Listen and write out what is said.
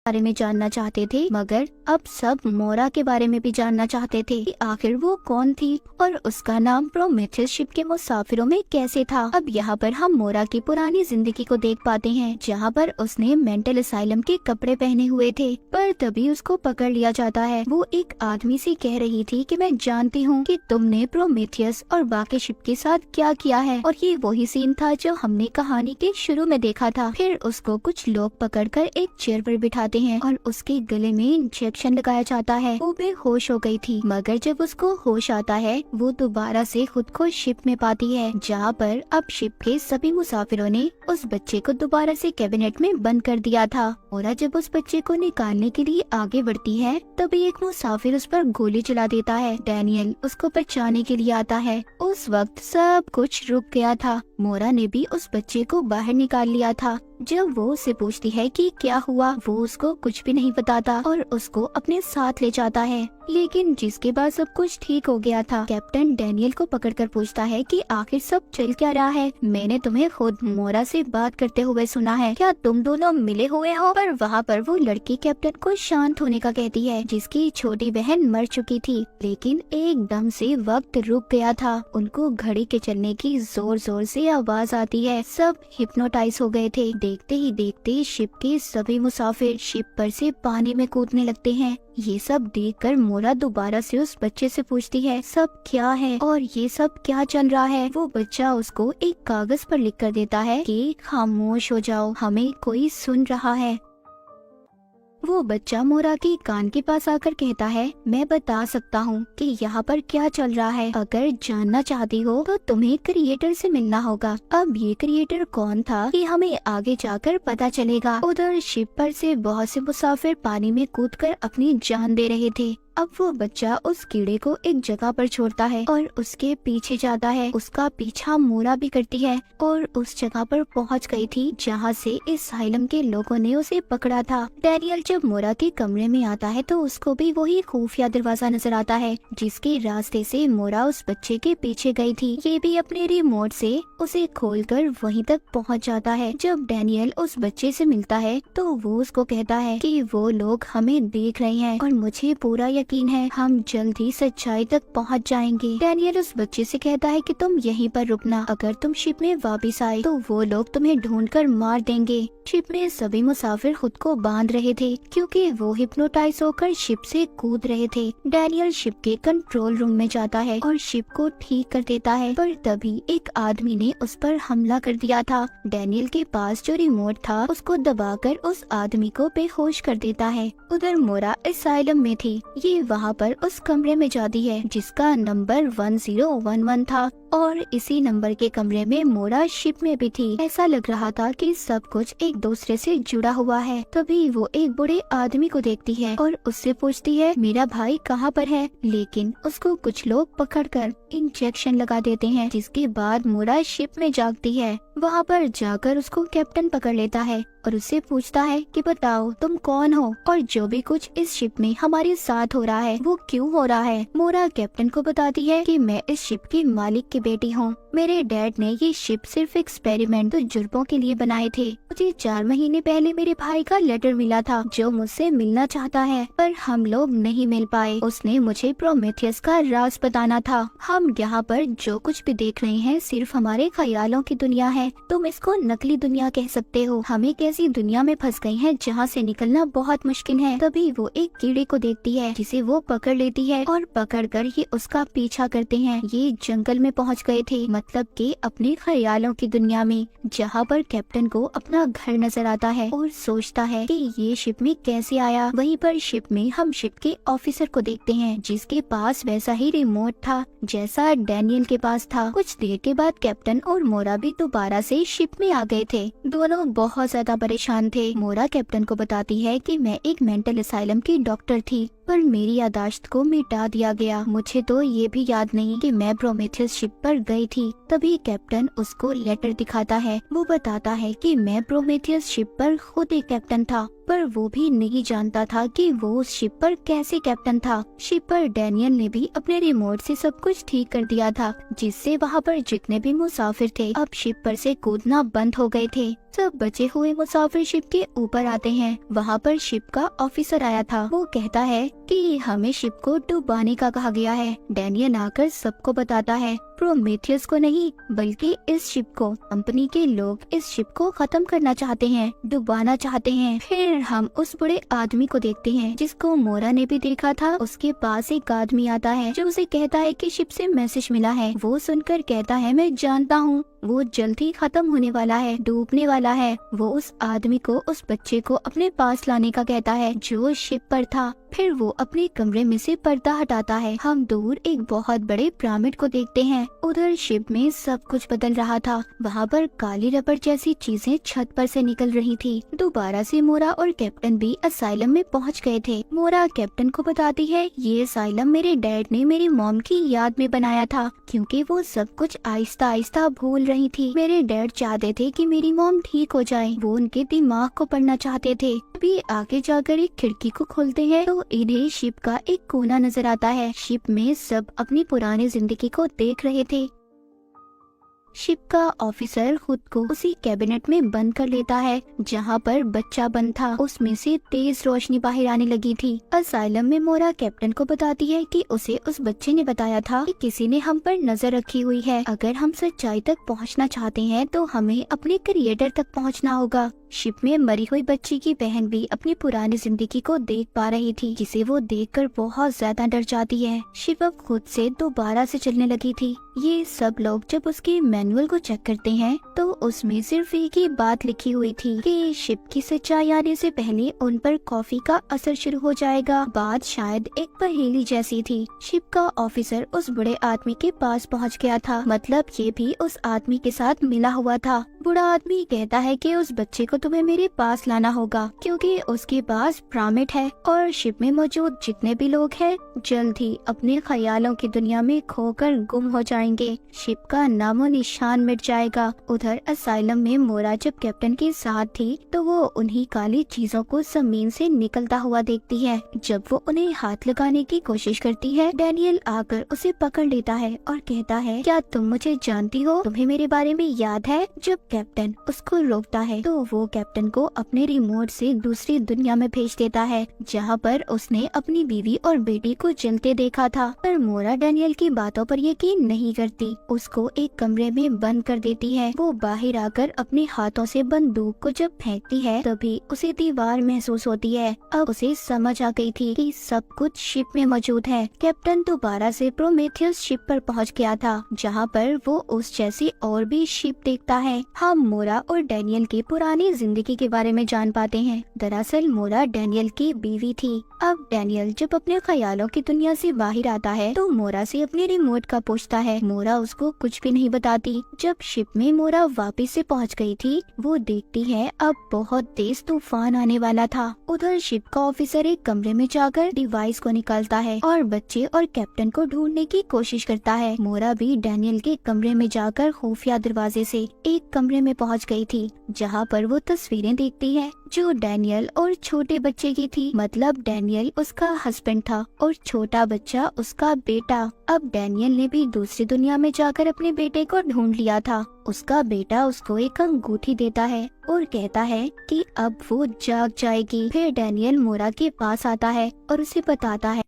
बारे में जानना चाहते थे, मगर अब सब मोरा के बारे में भी जानना चाहते थे कि आखिर वो कौन थी और उसका नाम प्रोमेथियस शिप के मुसाफिरों में कैसे था। अब यहाँ पर हम मोरा की पुरानी जिंदगी को देख पाते हैं, जहाँ पर उसने मेंटल असाइलम के कपड़े पहने हुए थे, पर तभी उसको पकड़ लिया जाता है। वो एक आदमी से कह रही थी कि मैं जानती हूँ कि तुमने प्रोमेथियस और बाकी शिप के साथ क्या किया है, और ये वही सीन था जो हमने कहानी के शुरू में देखा था। फिर उसको कुछ लोग पकड़कर एक चेयर पर बिठाते हैं और उसके गले में इंजेक्शन लगाया जाता है। वो बेहोश हो गई थी, मगर जब उसको होश आता है वो दोबारा से खुद को शिप में पाती है, जहाँ पर अब शिप के सभी मुसाफिरों ने उस बच्चे को दोबारा से कैबिनेट में बंद कर दिया था। मोरा जब उस बच्चे को निकालने के लिए आगे बढ़ती है, तभी एक मुसाफिर उस पर गोली चला देता है। डैनियल उसको बचाने के लिए आता है। उस वक्त सब कुछ रुक गया था। मोरा ने भी उस बच्चे को बाहर निकाल लिया था। जब वो उससे पूछती है कि क्या हुआ, वो उसको कुछ भी नहीं बताता और उसको अपने साथ ले जाता है। लेकिन जिसके बाद सब कुछ ठीक हो गया था, कैप्टन डैनियल को पकड़कर पूछता है कि आखिर सब चल क्या रहा है। मैंने तुम्हें खुद मोरा से बात करते हुए सुना है, क्या तुम दोनों मिले हुए हो? पर वहाँ पर वो लड़की कैप्टन को शांत होने का कहती है, जिसकी छोटी बहन मर चुकी थी। लेकिन एकदम से वक्त रुक गया था। उनको घड़ी के चलने की जोर जोर से आवाज आती है। सब हिप्नोटाइज हो गए थे। देखते ही देखते शिप के सभी मुसाफिर शिप पर से पानी में कूदने लगते हैं। ये सब देखकर मोरा दोबारा से उस बच्चे से पूछती है, सब क्या है और ये सब क्या चल रहा है? वो बच्चा उसको एक कागज पर लिख कर देता है कि खामोश हो जाओ, हमें कोई सुन रहा है। वो बच्चा मोरा के कान के पास आकर कहता है, मैं बता सकता हूँ कि यहाँ पर क्या चल रहा है। अगर जानना चाहती हो तो तुम्हें क्रिएटर से मिलना होगा। अब ये क्रिएटर कौन था ये हमें आगे जाकर पता चलेगा। उधर शिप पर से बहुत से मुसाफिर पानी में कूदकर अपनी जान दे रहे थे। अब वो बच्चा उस कीड़े को एक जगह पर छोड़ता है और उसके पीछे जाता है। उसका पीछा मोरा भी करती है और उस जगह पर पहुंच गई थी जहां से इस साइलम के लोगों ने उसे पकड़ा था। डैनियल जब मोरा के कमरे में आता है तो उसको भी वही खुफिया दरवाजा नजर आता है, जिसके रास्ते से मोरा उस बच्चे के पीछे गई थी। ये भी अपने रिमोट से उसे खोलकर वहीं तक पहुंच जाता है। जब डैनियल उस बच्चे से मिलता है तो वो उसको कहता है कि वो लोग हमें देख रहे हैं और मुझे पूरा यकीन है हम जल्द ही सच्चाई तक पहुंच जाएंगे। डैनियल उस बच्चे से कहता है कि तुम यहीं पर रुकना, अगर तुम शिप में वापस आए तो वो लोग तुम्हें ढूंढकर मार देंगे। शिप में सभी मुसाफिर खुद को बांध रहे थे क्योंकि वो हिप्नोटाइज होकर शिप से कूद रहे थे। डैनियल शिप के कंट्रोल रूम में जाता है और शिप को ठीक कर देता है, पर तभी एक आदमी ने उस पर हमला कर दिया था। डैनियल के पास जो रिमोट था उसको दबाकर उस आदमी को बेहोश कर देता है। उधर मोरा असाइलम में थी। ये वहाँ पर उस कमरे में जाती है जिसका नंबर 1011 था और इसी नंबर के कमरे में मोरा शिप में भी थी। ऐसा लग रहा था कि सब कुछ एक दूसरे से जुड़ा हुआ है। तभी वो एक बूढ़े आदमी को देखती है और उससे पूछती है, मेरा भाई कहाँ पर है? लेकिन उसको कुछ लोग पकड़कर इंजेक्शन लगा देते हैं, जिसके बाद मोरा शिप में जागती है। वहाँ पर जाकर उसको कैप्टन पकड़ लेता है और उससे पूछता है कि बताओ तुम कौन हो और जो भी कुछ इस शिप में हमारे साथ हो रहा है वो क्यों हो रहा है। मोरा कैप्टन को बताती है कि मैं इस शिप की मालिक की बेटी हूँ। मेरे डैड ने ये शिप सिर्फ एक्सपेरिमेंट तजुर्बों के लिए बनाए थे। मुझे 4 महीने पहले मेरे भाई का लेटर मिला था जो मुझसे मिलना चाहता है, पर हम लोग नहीं मिल पाए। उसने मुझे प्रोमेथियस का राज बताना था। हम यहाँ पर जो कुछ भी देख रहे हैं सिर्फ हमारे ख्यालों की दुनिया है। तुम इसको नकली दुनिया कह सकते हो। हम एक ऐसी दुनिया में फंस गए हैं जहाँ से निकलना बहुत मुश्किल है। तभी वो एक कीड़े को देखती है जिसे वो पकड़ लेती है और पकड़कर ये उसका पीछा करते हैं। ये जंगल में पहुँच गए थे, मतलब कि अपने ख्यालों की दुनिया में, जहाँ पर कैप्टन को अपना घर नजर आता है और सोचता है कि ये शिप में कैसे आया। वहीं पर शिप में हम शिप के ऑफिसर को देखते हैं जिसके पास वैसा ही रिमोट था जैसा डैनियल के पास था। कुछ देर के बाद कैप्टन और मोरा भी दोबारा से शिप में आ गए थे। दोनों बहुत ज्यादा परेशान थे। मोरा कैप्टन को बताती है कि मैं एक मेंटल असाइलम की डॉक्टर थी, पर मेरी यादाश्त को मिटा दिया गया। मुझे तो ये भी याद नहीं कि मैं प्रोमेथियस शिप पर गई थी। तभी कैप्टन उसको लेटर दिखाता है। वो बताता है कि मैं प्रोमेथियस शिप पर खुद एक कैप्टन था, पर वो भी नहीं जानता था कि वो उस शिप पर कैसे कैप्टन था। शिप पर डैनियल ने भी अपने रिमोट से सब कुछ ठीक कर दिया था, जिससे वहाँ पर जितने भी मुसाफिर थे अब शिप पर से कूदना बंद हो गए थे। सब बचे हुए मुसाफिर शिप के ऊपर आते हैं। वहाँ पर शिप का ऑफिसर आया था। वो कहता है कि हमें शिप को डुबाने का कहा गया है। डैनियल आकर सबको बताता है, प्रोमेथियस को नहीं बल्कि इस शिप को। कंपनी के लोग इस शिप को खत्म करना चाहते हैं, डुबाना चाहते हैं। फिर हम उस बड़े आदमी को देखते हैं जिसको मोरा ने भी देखा था। उसके पास एक आदमी आता है जो उसे कहता है कि शिप से मैसेज मिला है। वो सुनकर कहता है, मैं जानता हूँ वो जल्द ही खत्म होने वाला है, डूबने वाला है। वो उस आदमी को, उस बच्चे को अपने पास लाने का कहता है जो शिप पर था। फिर वो अपने कमरे में से पर्दा हटाता है। हम दूर एक बहुत बड़े पिरामिड को देखते हैं। उधर शिप में सब कुछ बदल रहा था। वहाँ पर काली रबड़ जैसी चीजें छत पर से निकल रही थी। दोबारा से मोरा और कैप्टन भी असाइलम में पहुँच गए थे। मोरा कैप्टन को बताती है, ये असाइलम मेरे डैड ने मेरी मॉम की याद में बनाया था, क्योंकि वो सब कुछ आहिस्ता आहिस्ता भूल रही थी। मेरे डैड चाहते थे कि मेरी मॉम ठीक हो जाए। वो उनके दिमाग को पढ़ना चाहते थे। अभी आगे जाकर एक खिड़की को खोलते हैं तो इन्हें शिप का एक कोना नजर आता है। शिप में सब अपनी पुरानी जिंदगी को देख रहे थे। शिप का ऑफिसर खुद को उसी कैबिनेट में बंद कर लेता है जहाँ पर बच्चा बंद था। उसमें से तेज रोशनी बाहर आने लगी थी। असाइलम में मोरा कैप्टन को बताती है कि उसे उस बच्चे ने बताया था कि किसी ने हम पर नजर रखी हुई है। अगर हम सच्चाई तक पहुँचना चाहते हैं तो हमें अपने क्रिएटर तक पहुँचना होगा। शिप में मरी हुई बच्ची की बहन भी अपनी पुरानी जिंदगी को देख पा रही थी, जिसे वो देखकर बहुत ज्यादा डर जाती है। शिप अब खुद से दोबारा से चलने लगी थी। ये सब लोग जब उसके मैनुअल को चेक करते हैं तो उसमें सिर्फ एक ही बात लिखी हुई थी कि शिप की सच्चाई आने से पहले उन पर कॉफी का असर शुरू हो जाएगा। बात शायद एक पहेली जैसी थी। शिप का ऑफिसर उस बड़े आदमी के पास पहुंच गया था, मतलब ये भी उस आदमी के साथ मिला हुआ था। बूढ़ा आदमी कहता है कि उस बच्चे को तुम्हें मेरे पास लाना होगा, क्योंकि उसके पास पिरामिड है और शिप में मौजूद जितने भी लोग हैं जल्द ही अपने ख्यालों की दुनिया में खोकर गुम हो जाएंगे। शिप का नामो निशान मिट जाएगा। उधर असाइलम में मोरा जब कैप्टन के साथ थी तो वो उन्हीं काली चीजों को जमीन से निकलता हुआ देखती है। जब वो उन्हें हाथ लगाने की कोशिश करती है, डैनियल आकर उसे पकड़ लेता है और कहता है, क्या तुम मुझे जानती हो? तुम्हें मेरे बारे में याद है? जब कैप्टन उसको रोकता है तो वो कैप्टन को अपने रिमोट से दूसरी दुनिया में भेज देता है, जहाँ पर उसने अपनी बीवी और बेटी को जलते देखा था। पर मोरा डैनियल की बातों पर यकीन नहीं करती, उसको एक कमरे में बंद कर देती है। वो बाहर आकर अपने हाथों से बंदूक को जब फेंकती है तभी उसे दीवार महसूस होती है। अब उसे समझ आ गई थी कि सब कुछ शिप में मौजूद है। कैप्टन दोबारा से प्रोमेथियस शिप पर पहुंच गया था, जहां पर वो उस जैसी और भी शिप देखता है। हम मोरा और डैनियल की पुरानी जिंदगी के बारे में जान पाते हैं। दरअसल मोरा डैनियल की बीवी थी। अब डैनियल जब अपने ख्यालों की दुनिया से बाहर आता है तो मोरा से अपने रिमोट का पूछता है। मोरा उसको कुछ भी नहीं बताती। जब शिप में मोरा वापस से पहुंच गई थी, वो देखती है अब बहुत तेज तूफान आने वाला था। उधर शिप का ऑफिसर एक कमरे में जाकर डिवाइस को निकालता है और बच्चे और कैप्टन को ढूंढने की कोशिश करता है। मोरा भी डैनियल के कमरे में जाकर खुफिया दरवाजे से एक कमरे में पहुंच गई थी, जहां पर वो तस्वीरें देखती है जो डैनियल और छोटे बच्चे की थी। मतलब डैनियल उसका हस्बैंड था और छोटा बच्चा उसका बेटा। अब डैनियल ने भी दूसरी दुनिया में जाकर अपने बेटे को ढूंढ लिया था। उसका बेटा उसको एक अंगूठी देता है और कहता है कि अब वो जाग जाएगी। फिर डैनियल मोरा के पास आता है और उसे बताता है